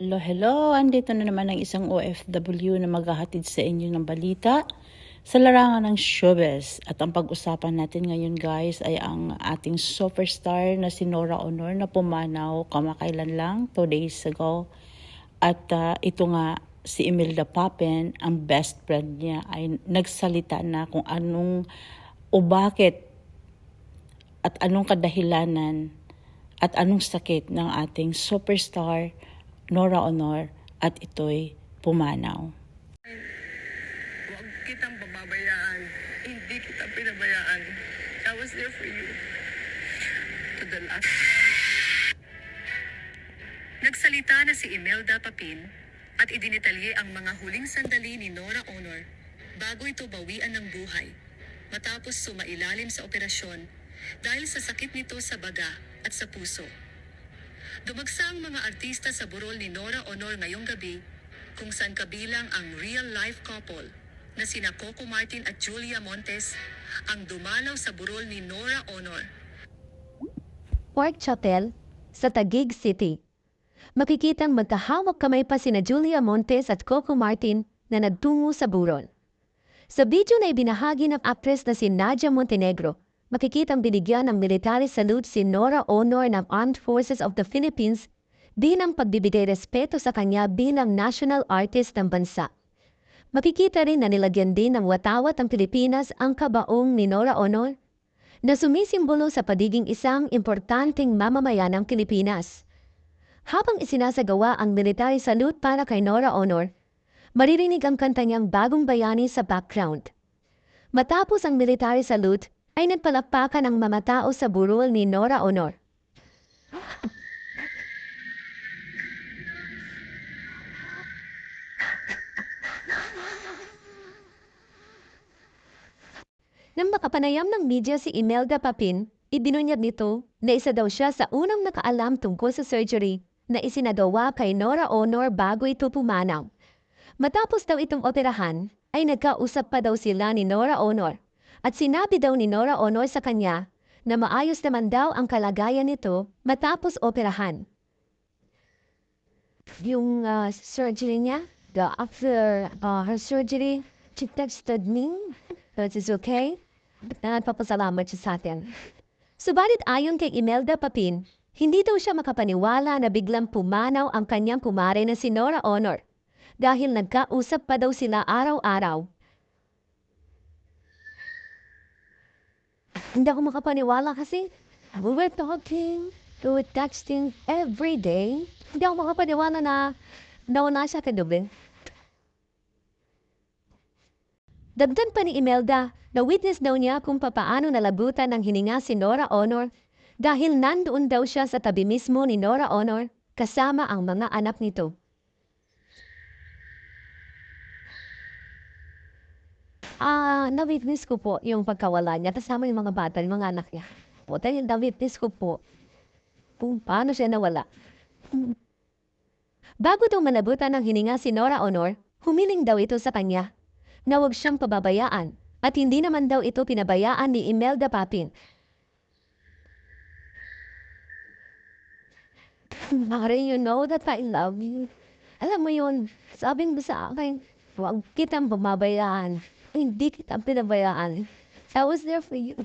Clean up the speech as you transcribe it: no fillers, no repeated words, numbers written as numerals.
Hello, hello! Andito na naman ang isang OFW na maghahatid sa inyo ng balita sa larangan ng showbiz. At ang pag-usapan natin ngayon guys ay ang ating superstar na si Nora Honor na pumanaw kamakailan lang, 2 days ago. At ito nga, si Imelda Papin, ang best friend niya, ay nagsalita na kung anong o bakit at anong kadahilanan at anong sakit ng ating superstar Nora Honor at ito'y pumanaw. Huwag kitang pababayaan. Hindi kita pinabayaan. I was there for you. To the last. Nagsalita na si Imelda Papin at idinitalye ang mga huling sandali ni Nora Honor bago ito bawian ng buhay matapos sumailalim sa operasyon dahil sa sakit nito sa baga at sa puso. Dumagsa ang mga artista sa burol ni Nora Honor ngayong gabi kung saan kabilang ang real-life couple na sina Coco Martin at Julia Montes ang dumalaw sa burol ni Nora Honor. Park Chapel sa Taguig City. Makikitang magkahawak kamay pa sina Julia Montes at Coco Martin na nagtungo sa burol. Sa video na ibinahagi ng actress na si Nadia Montenegro, makikitang binigyan ng military salute si Nora Honor ng Armed Forces of the Philippines bilang pagbibigay respeto sa kanya bilang national artist ng bansa. Makikita rin na nilagyan din ng watawat ang Pilipinas ang kabaong ni Nora Honor na sumisimbolo sa pagiging isang importanteng mamamayan ng Pilipinas. Habang isinasagawa ang military salute para kay Nora Honor, maririnig ang kanta niyang Bagong Bayani sa background. Matapos ang military salute, ay nagpalakpakan ang mamatao sa burol ni Nora Honor. Nang makapanayam ng media si Imelda Papin, ibinunyag nito na isa daw siya sa unang nakaalam tungkol sa surgery na isinagawa kay Nora Honor bago ito pumanaw. Matapos daw itong operahan, ay nagkausap pa daw sila ni Nora Honor. At sinabi daw ni Nora Honor sa kanya na maayos naman daw ang kalagayan nito matapos operahan. Yung surgery niya, after her surgery, she texted me that it's okay. Nagpapasalamat siya sa atin. Subalit ayon kay Imelda Papin, hindi daw siya makapaniwala na biglang pumanaw ang kanyang kumare na si Nora Honor dahil nagkausap pa daw sila araw-araw. Hindi ako makapaniwala kasi we were talking, we were texting every day. Hindi ako makapaniwala na nawala siya kagabi. Dagdag pa ni Imelda na witness daw niya kung papaano nalabutan ng hininga si Nora Honor dahil nandoon daw siya sa tabi mismo ni Nora Honor kasama ang mga anak nito. Na-witness ko po yung pagkawala niya kasama yung mga bata, yung mga anak niya. Po, na-witness ko po kung paano siya nawala. Bago daw malabutan ng hininga si Nora Honor, humiling daw ito sa kanya na huwag siyang pababayaan at hindi naman daw ito pinabayaan ni Imelda Papin. Mare, you know that I love you. Alam mo yun, sabi mo sa akin, huwag kitang pababayaan. Hindi kita pinabayaan. I was there for you.